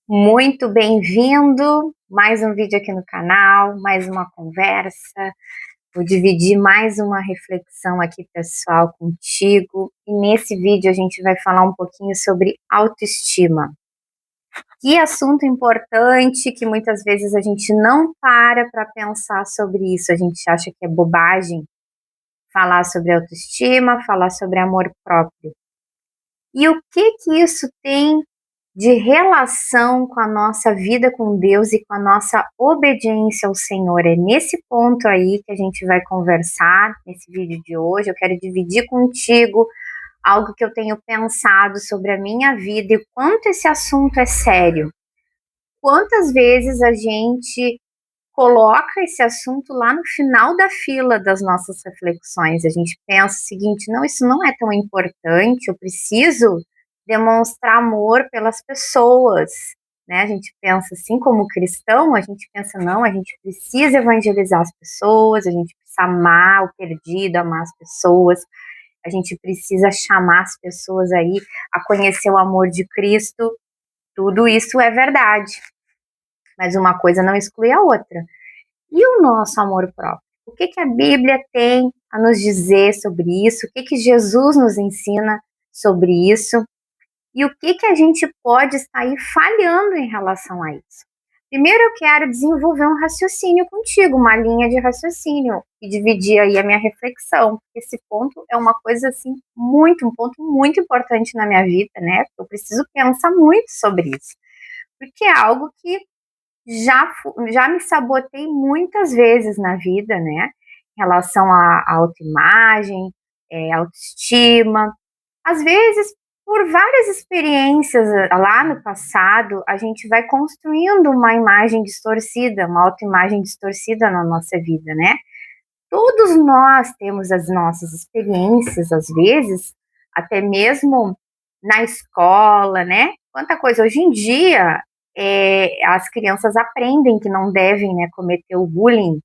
Muito bem-vindo, mais um vídeo aqui no canal, mais uma conversa. Vou dividir mais uma reflexão aqui pessoal contigo, e nesse vídeo a gente vai falar um pouquinho sobre autoestima. Que assunto importante, que muitas vezes a gente não para pensar sobre isso, a gente acha que é bobagem falar sobre autoestima, falar sobre amor próprio. E o que isso tem de relação com a nossa vida com Deus e com a nossa obediência ao Senhor? É nesse ponto aí que a gente vai conversar nesse vídeo de hoje. Eu quero dividir contigo algo que eu tenho pensado sobre a minha vida e quanto esse assunto é sério. Quantas vezes a gente coloca esse assunto lá no final da fila das nossas reflexões. A gente pensa o seguinte: não, isso não é tão importante, eu preciso demonstrar amor pelas pessoas, né? A gente pensa assim, como cristão, a gente pensa, não, a gente precisa evangelizar as pessoas, a gente precisa amar o perdido, amar as pessoas, a gente precisa chamar as pessoas aí a conhecer o amor de Cristo. Tudo isso é verdade, mas uma coisa não exclui a outra. E o nosso amor próprio? O que a Bíblia tem a nos dizer sobre isso? O que Jesus nos ensina sobre isso? E o que a gente pode estar aí falhando em relação a isso? Primeiro eu quero desenvolver um raciocínio contigo, uma linha de raciocínio, e dividir aí a minha reflexão. Esse ponto é uma coisa assim, um ponto muito importante na minha vida, né? Eu preciso pensar muito sobre isso. Porque é algo que já me sabotei muitas vezes na vida, né, em relação à autoimagem, autoestima. Às vezes, por várias experiências lá no passado, a gente vai construindo uma imagem distorcida, uma autoimagem distorcida na nossa vida, né. Todos nós temos as nossas experiências, às vezes, até mesmo na escola, né? Quanta coisa. Hoje em dia, as crianças aprendem que não devem, né, cometer o bullying,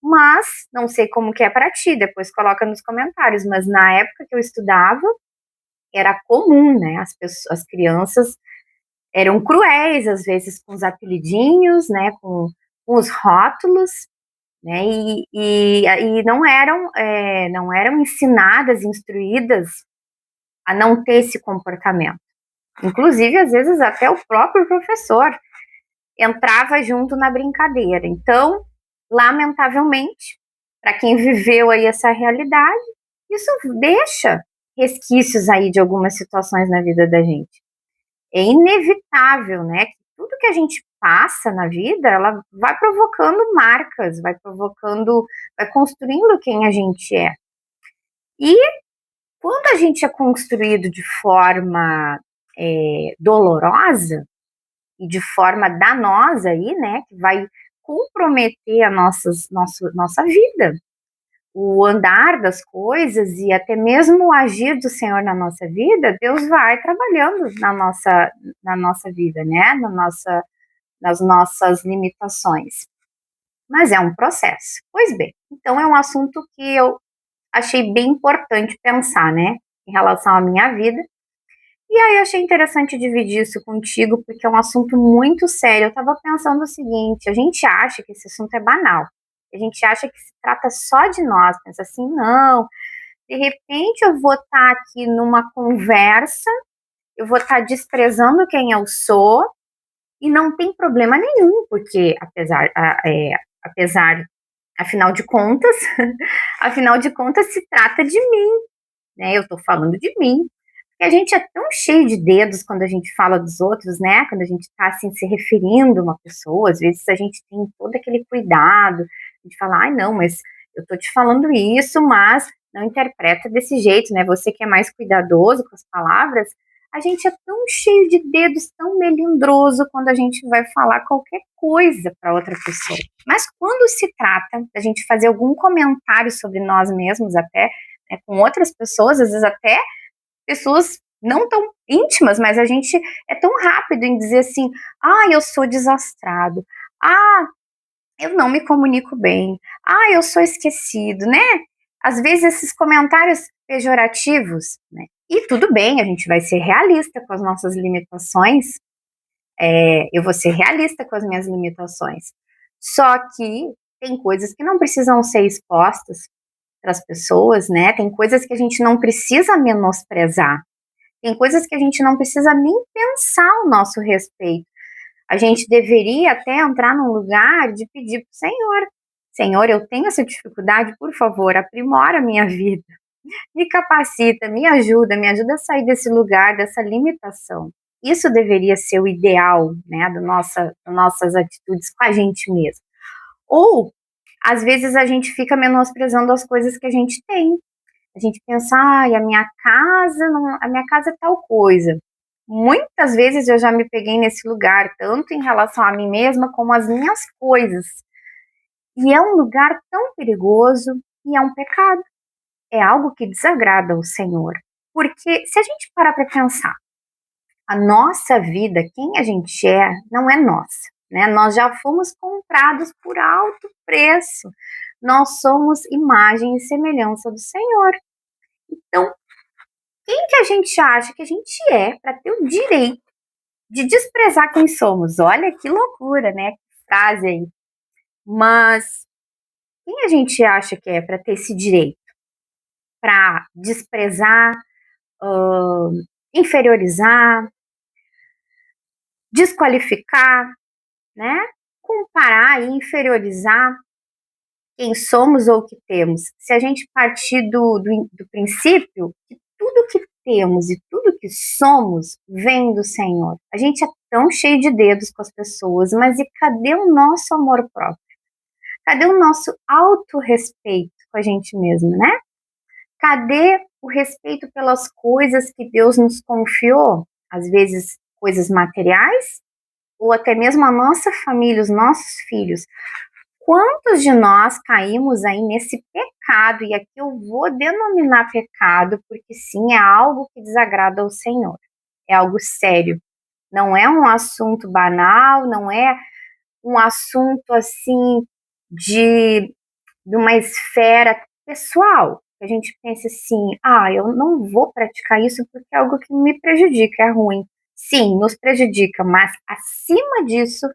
mas não sei como que é para ti, depois coloca nos comentários, mas na época que eu estudava, era comum, né, as crianças eram cruéis, às vezes, com os apelidinhos, né, com os rótulos, né, e não eram ensinadas, instruídas a não ter esse comportamento. Inclusive, às vezes, até o próprio professor entrava junto na brincadeira. Então, lamentavelmente, para quem viveu aí essa realidade, isso deixa resquícios aí de algumas situações na vida da gente. É inevitável, né, que tudo que a gente passa na vida, ela vai provocando marcas, vai construindo quem a gente é. E quando a gente é construído de forma dolorosa e de forma danosa aí, né, que vai comprometer nossa vida, o andar das coisas e até mesmo o agir do Senhor na nossa vida, Deus vai trabalhando na nossa vida, né, nas nossas limitações. Mas é um processo. Pois bem, então é um assunto que eu achei bem importante pensar, né, em relação à minha vida. E aí eu achei interessante dividir isso contigo, porque é um assunto muito sério. Eu estava pensando o seguinte: a gente acha que esse assunto é banal, a gente acha que se trata só de nós, pensa assim, não, de repente eu vou estar aqui numa conversa, eu vou estar desprezando quem eu sou, e não tem problema nenhum, porque apesar, afinal de contas, afinal de contas se trata de mim, né? Eu estou falando de mim. Porque a gente é tão cheio de dedos quando a gente fala dos outros, né? Quando a gente está assim se referindo a uma pessoa, às vezes a gente tem todo aquele cuidado de falar, ai não, mas eu tô te falando isso, mas não interpreta desse jeito, né? Você que é mais cuidadoso com as palavras, a gente é tão cheio de dedos, tão melindroso quando a gente vai falar qualquer coisa para outra pessoa. Mas quando se trata da gente fazer algum comentário sobre nós mesmos, até né, com outras pessoas, às vezes até pessoas não tão íntimas, mas a gente é tão rápido em dizer assim: ah, eu sou desastrado, ah, eu não me comunico bem, ah, eu sou esquecido, né? Às vezes esses comentários pejorativos, né? E tudo bem, a gente vai ser realista com as nossas limitações, Eu vou ser realista com as minhas limitações. Só que tem coisas que não precisam ser expostas para as pessoas, né? Tem coisas que a gente não precisa menosprezar. Tem coisas que a gente não precisa nem pensar ao nosso respeito. A gente deveria até entrar num lugar de pedir para o Senhor: Senhor, eu tenho essa dificuldade, por favor, aprimora a minha vida. Me capacita, me ajuda a sair desse lugar, dessa limitação. Isso deveria ser o ideal, né, das nossas atitudes com a gente mesmo. Ou, às vezes, a gente fica menosprezando as coisas que a gente tem. A gente pensa, ai, a minha casa, não, a minha casa é tal coisa. Muitas vezes eu já me peguei nesse lugar, tanto em relação a mim mesma como as minhas coisas. E é um lugar tão perigoso e é um pecado. É algo que desagrada ao Senhor. Porque se a gente parar para pensar, a nossa vida, quem a gente é, não é nossa, né? Nós já fomos comprados por alto preço. Nós somos imagem e semelhança do Senhor. Então, quem que a gente acha que a gente é para ter o direito de desprezar quem somos? Olha que loucura, né? Que frase aí. Mas quem a gente acha que é para ter esse direito? Para desprezar, inferiorizar, desqualificar, né? Comparar e inferiorizar quem somos ou o que temos. Se a gente partir do princípio que tudo que temos e tudo que somos vem do Senhor. A gente é tão cheio de dedos com as pessoas, mas e cadê o nosso amor próprio? Cadê o nosso autorrespeito com a gente mesmo, né? Cadê o respeito pelas coisas que Deus nos confiou? Às vezes, coisas materiais, ou até mesmo a nossa família, os nossos filhos. Quantos de nós caímos aí nesse pecado? E aqui eu vou denominar pecado, porque sim, é algo que desagrada ao Senhor. É algo sério. Não é um assunto banal, não é um assunto assim de uma esfera pessoal. A gente pensa assim, eu não vou praticar isso porque é algo que me prejudica, é ruim. Sim, nos prejudica, mas acima disso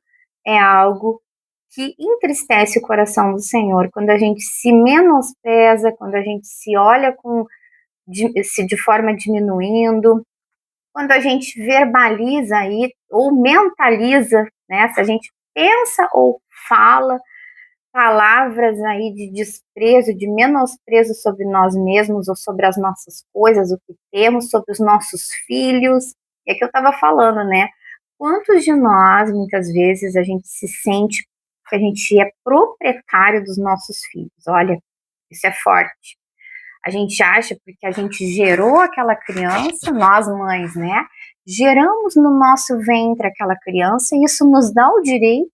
é algo que entristece o coração do Senhor, quando a gente se menospreza, quando a gente se olha de forma diminuindo, quando a gente verbaliza aí, ou mentaliza, né, se a gente pensa ou fala palavras aí de desprezo, de menosprezo sobre nós mesmos ou sobre as nossas coisas, o que temos, sobre os nossos filhos. É que eu estava falando, né? Quantos de nós, muitas vezes, a gente se sente que a gente é proprietário dos nossos filhos? Olha, isso é forte. A gente acha porque a gente gerou aquela criança, nós mães, né? Geramos no nosso ventre aquela criança e isso nos dá o direito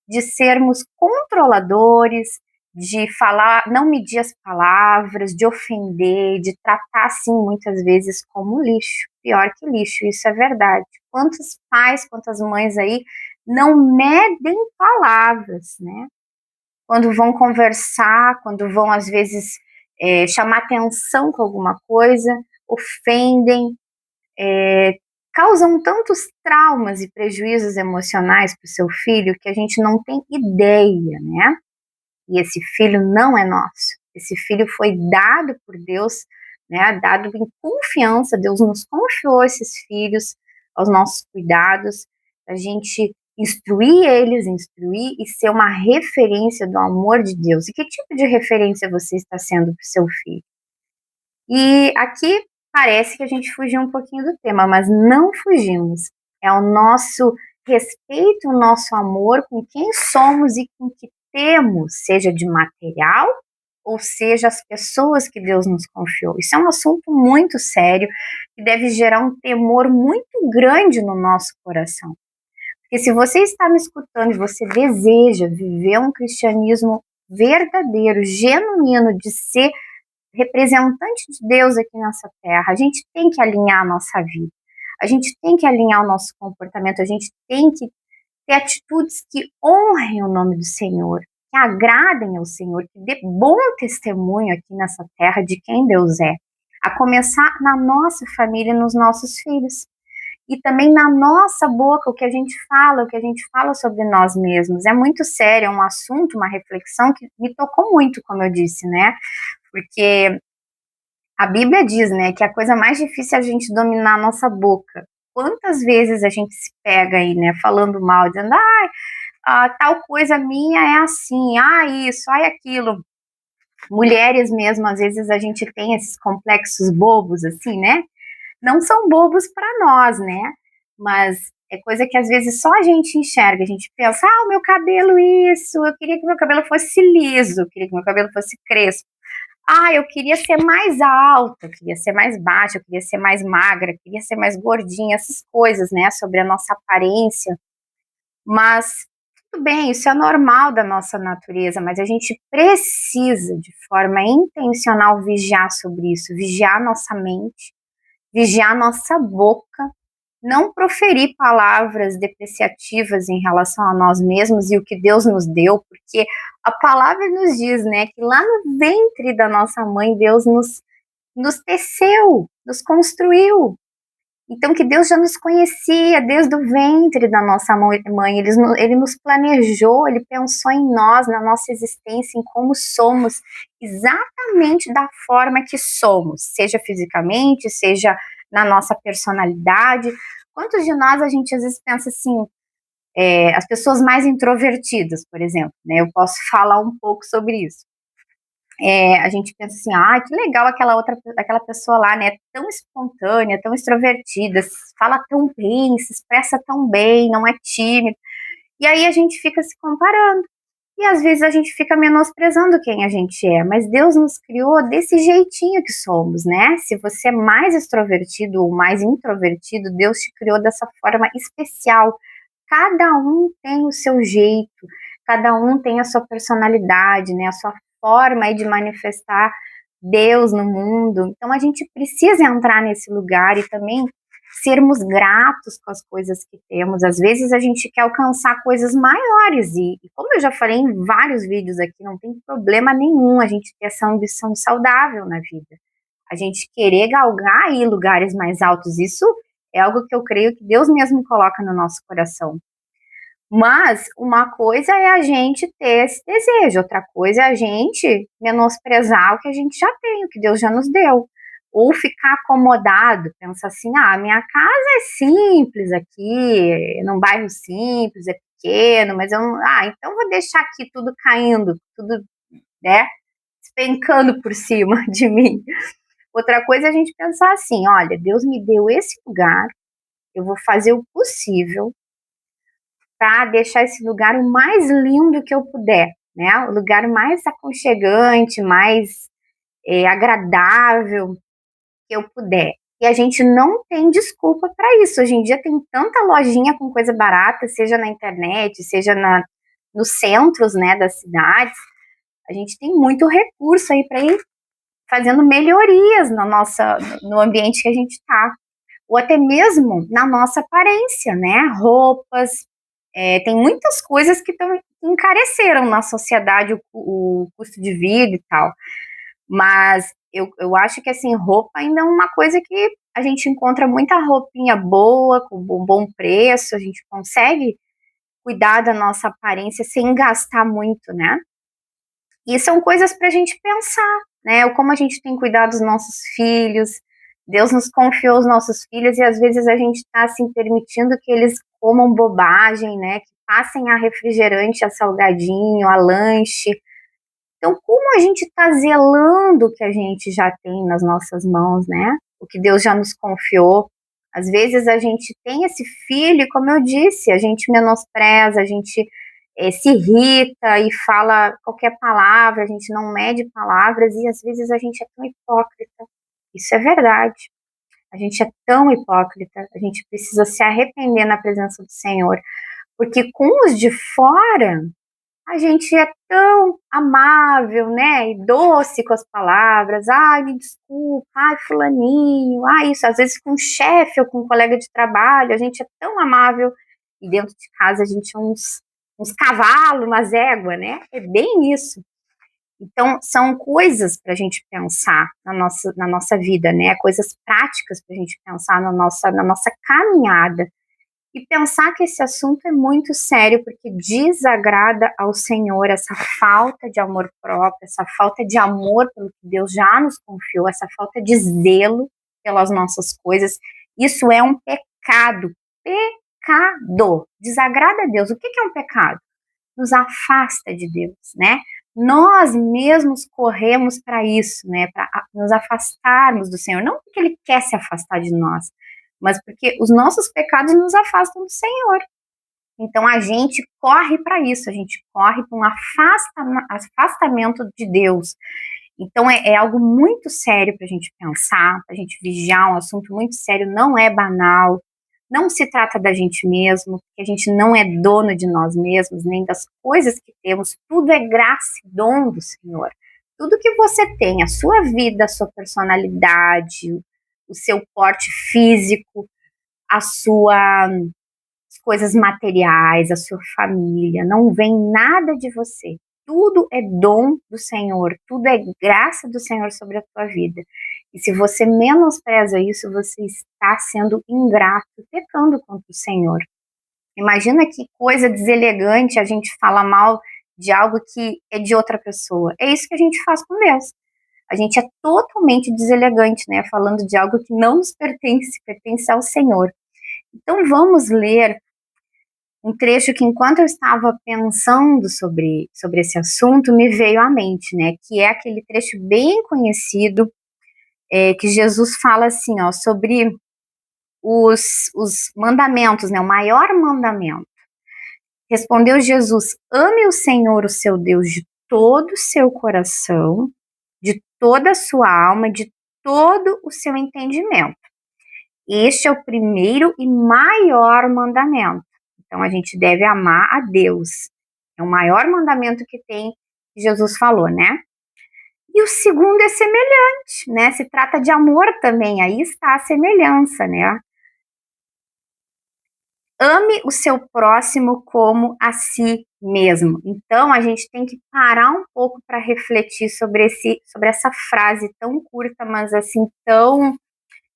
de sermos controladores, de falar, não medir as palavras, de ofender, de tratar assim muitas vezes como lixo, pior que lixo, isso é verdade. Quantos pais, quantas mães aí não medem palavras, né? Quando vão conversar, quando vão às vezes chamar atenção com alguma coisa, ofendem, causam tantos traumas e prejuízos emocionais para o seu filho que a gente não tem ideia, né? E esse filho não é nosso. Esse filho foi dado por Deus, né? Dado em confiança. Deus nos confiou esses filhos aos nossos cuidados, a gente instruir e ser uma referência do amor de Deus. E que tipo de referência você está sendo para o seu filho? E aqui parece que a gente fugiu um pouquinho do tema, mas não fugimos. É o nosso respeito, o nosso amor com quem somos e com o que temos, seja de material ou seja as pessoas que Deus nos confiou. Isso é um assunto muito sério que deve gerar um temor muito grande no nosso coração. Porque se você está me escutando e você deseja viver um cristianismo verdadeiro, genuíno, de ser representante de Deus aqui nessa terra, a gente tem que alinhar a nossa vida, a gente tem que alinhar o nosso comportamento, a gente tem que ter atitudes que honrem o nome do Senhor, que agradem ao Senhor, que dê bom testemunho aqui nessa terra de quem Deus é, a começar na nossa família e nos nossos filhos. e também na nossa boca, o que a gente fala sobre nós mesmos. É muito sério, é um assunto, uma reflexão que me tocou muito, como eu disse, né? Porque a Bíblia diz, né, que a coisa mais difícil é a gente dominar a nossa boca. Quantas vezes a gente se pega aí, né, falando mal, dizendo, tal coisa minha é assim, isso, aquilo. Mulheres mesmo, às vezes a gente tem esses complexos bobos, assim, né? Não são bobos para nós, né? Mas é coisa que às vezes só a gente enxerga, a gente pensa, o meu cabelo isso, eu queria que meu cabelo fosse liso, eu queria que meu cabelo fosse crespo. Eu queria ser mais alta, eu queria ser mais baixa, eu queria ser mais magra, eu queria ser mais gordinha, essas coisas, né, sobre a nossa aparência. Mas tudo bem, isso é normal da nossa natureza, mas a gente precisa, de forma intencional, vigiar sobre isso, vigiar nossa mente, vigiar nossa boca, não proferir palavras depreciativas em relação a nós mesmos e o que Deus nos deu, porque a palavra nos diz, né, que lá no ventre da nossa mãe, Deus nos teceu, nos construiu. Então, que Deus já nos conhecia desde o ventre da nossa mãe, ele nos planejou, ele pensou em nós, na nossa existência, em como somos, exatamente da forma que somos, seja fisicamente, seja na nossa personalidade. Quantos de nós a gente às vezes pensa assim, as pessoas mais introvertidas, por exemplo, né? Eu posso falar um pouco sobre isso. A gente pensa assim, que legal aquela pessoa lá, né, tão espontânea, tão extrovertida, fala tão bem, se expressa tão bem, não é tímida, e aí a gente fica se comparando, e às vezes a gente fica menosprezando quem a gente é, mas Deus nos criou desse jeitinho que somos, né, se você é mais extrovertido ou mais introvertido, Deus te criou dessa forma especial, cada um tem o seu jeito, cada um tem a sua personalidade, né, a sua forma aí de manifestar Deus no mundo. Então a gente precisa entrar nesse lugar e também sermos gratos com as coisas que temos. Às vezes a gente quer alcançar coisas maiores e como eu já falei em vários vídeos aqui, não tem problema nenhum a gente ter essa ambição saudável na vida. A gente querer galgar aí lugares mais altos, isso é algo que eu creio que Deus mesmo coloca no nosso coração. Mas uma coisa é a gente ter esse desejo, outra coisa é a gente menosprezar o que a gente já tem, o que Deus já nos deu. Ou ficar acomodado, pensar assim, minha casa é simples aqui, num bairro simples, é pequeno, mas eu não. Então vou deixar aqui tudo caindo, tudo, né, despencando por cima de mim. Outra coisa é a gente pensar assim, olha, Deus me deu esse lugar, eu vou fazer o possível para deixar esse lugar o mais lindo que eu puder, né? O lugar mais aconchegante, mais agradável que eu puder. E a gente não tem desculpa para isso. Hoje em dia tem tanta lojinha com coisa barata, seja na internet, seja nos centros, né, das cidades. A gente tem muito recurso aí para ir fazendo melhorias no ambiente que a gente está. Ou até mesmo na nossa aparência, né? Roupas, tem muitas coisas que encareceram na sociedade o custo de vida e tal. Mas eu acho que assim, roupa ainda é uma coisa que a gente encontra muita roupinha boa, com bom preço, a gente consegue cuidar da nossa aparência sem gastar muito, né? E são coisas para a gente pensar, né? Como a gente tem cuidado dos nossos filhos, Deus nos confiou os nossos filhos e às vezes a gente está assim permitindo que eles comam bobagem, né? Que passem a refrigerante, a salgadinho, a lanche. Então, como a gente está zelando o que a gente já tem nas nossas mãos, né? O que Deus já nos confiou. Às vezes a gente tem esse filho, e como eu disse, a gente menospreza, a gente se irrita e fala qualquer palavra, a gente não mede palavras e às vezes a gente é tão hipócrita. Isso é verdade. A gente é tão hipócrita, a gente precisa se arrepender na presença do Senhor, porque com os de fora a gente é tão amável, né, e doce com as palavras, me desculpa, fulaninho, isso, às vezes com um chefe ou com um colega de trabalho, a gente é tão amável, e dentro de casa a gente é uns cavalos, umas éguas, né, é bem isso. Então, são coisas para a gente pensar na nossa vida, né? Coisas práticas para a gente pensar na nossa caminhada. E pensar que esse assunto é muito sério, porque desagrada ao Senhor essa falta de amor próprio, essa falta de amor pelo que Deus já nos confiou, essa falta de zelo pelas nossas coisas. Isso é um pecado. Pecado. Desagrada a Deus. O que é um pecado? Nos afasta de Deus, né? Nós mesmos corremos para isso, né? Para nos afastarmos do Senhor. Não porque Ele quer se afastar de nós, mas porque os nossos pecados nos afastam do Senhor. Então a gente corre para isso, a gente corre para um afastamento de Deus. Então é algo muito sério para a gente pensar, para a gente vigiar, um assunto muito sério, não é banal, não se trata da gente mesmo, porque a gente não é dono de nós mesmos, nem das coisas que temos, tudo é graça e dom do Senhor. Tudo que você tem, a sua vida, a sua personalidade, o seu porte físico, as suas coisas materiais, a sua família, não vem nada de você. Tudo é dom do Senhor, tudo é graça do Senhor sobre a tua vida. E se você menospreza isso, você está sendo ingrato, pecando contra o Senhor. Imagina que coisa deselegante a gente falar mal de algo que é de outra pessoa. É isso que a gente faz com Deus. A gente é totalmente deselegante, né? Falando de algo que não nos pertence, pertence ao Senhor. Então vamos ler um trecho que, enquanto eu estava pensando sobre esse assunto, me veio à mente, né? Que é aquele trecho bem conhecido, que Jesus fala assim, ó, sobre os mandamentos, né? O maior mandamento. Respondeu Jesus: ame o Senhor, o seu Deus, de todo o seu coração, de toda a sua alma, de todo o seu entendimento. Este é o primeiro e maior mandamento. Então a gente deve amar a Deus. É o maior mandamento que tem, que Jesus falou, né? E o segundo é semelhante, né? Se trata de amor também, aí está a semelhança, né? Ame o seu próximo como a si mesmo. Então a gente tem que parar um pouco para refletir sobre essa frase tão curta, mas assim tão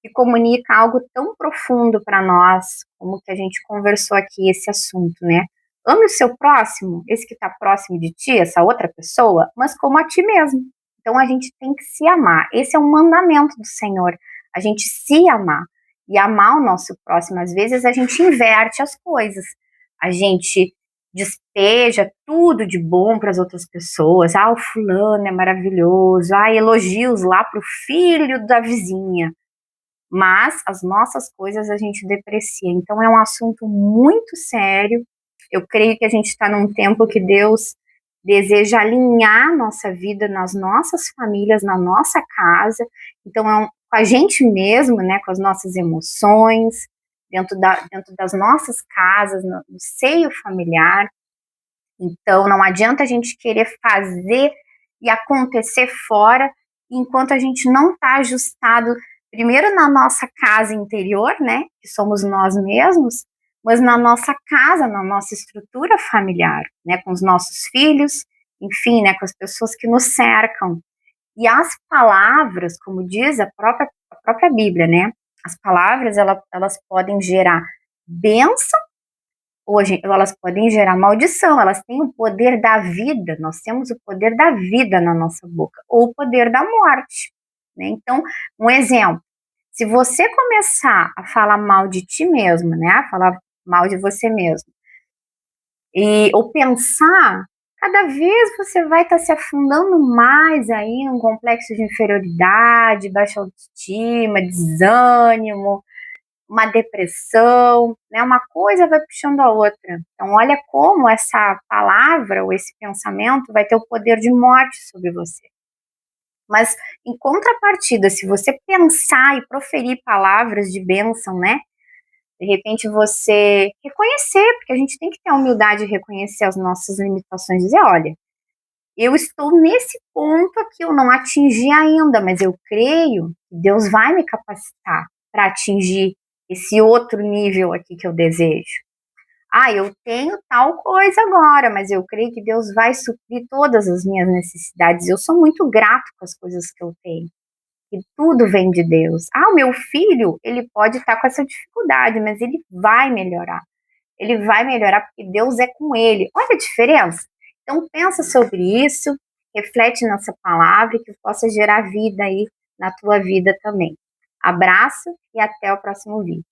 que comunica algo tão profundo para nós, como que a gente conversou aqui esse assunto, né? Ame o seu próximo, esse que está próximo de ti, essa outra pessoa, mas como a ti mesmo. Então a gente tem que se amar. Esse é um mandamento do Senhor, a gente se amar e amar o nosso próximo. Às vezes a gente inverte as coisas, a gente despeja tudo de bom para as outras pessoas. Ah, o fulano é maravilhoso. Ah, elogios lá para o filho da vizinha. Mas as nossas coisas a gente deprecia. Então é um assunto muito sério. Eu creio que a gente está num tempo que Deus deseja alinhar nossa vida nas nossas famílias, na nossa casa. Então com a gente mesmo, né, com as nossas emoções, dentro das nossas casas, no seio familiar. Então não adianta a gente querer fazer e acontecer fora enquanto a gente não está ajustado primeiro na nossa casa interior, né, que somos nós mesmos, mas na nossa casa, na nossa estrutura familiar, né, com os nossos filhos, enfim, né, com as pessoas que nos cercam. E as palavras, como diz a própria Bíblia, né, as palavras, elas podem gerar bênção, hoje elas podem gerar maldição, elas têm o poder da vida, nós temos o poder da vida na nossa boca, ou o poder da morte, né? Então, um exemplo, se você começar a falar mal de ti mesmo, né, a falar mal de você mesmo, ou pensar, cada vez você vai estar se afundando mais aí num complexo de inferioridade, baixa autoestima, desânimo, uma depressão, né? Uma coisa vai puxando a outra. Então, olha como essa palavra ou esse pensamento vai ter o poder de morte sobre você. Mas, em contrapartida, se você pensar e proferir palavras de bênção, né? De repente você reconhecer, porque a gente tem que ter a humildade de reconhecer as nossas limitações e dizer, olha, eu estou nesse ponto aqui, eu não atingi ainda, mas eu creio que Deus vai me capacitar para atingir esse outro nível aqui que eu desejo. Ah, eu tenho tal coisa agora, mas eu creio que Deus vai suprir todas as minhas necessidades. Eu sou muito grato com as coisas que eu tenho. E tudo vem de Deus. Ah, o meu filho, ele pode estar com essa dificuldade, mas ele vai melhorar. Ele vai melhorar porque Deus é com ele. Olha a diferença. Então pensa sobre isso, reflete nessa palavra e que possa gerar vida aí na tua vida também. Abraço e até o próximo vídeo.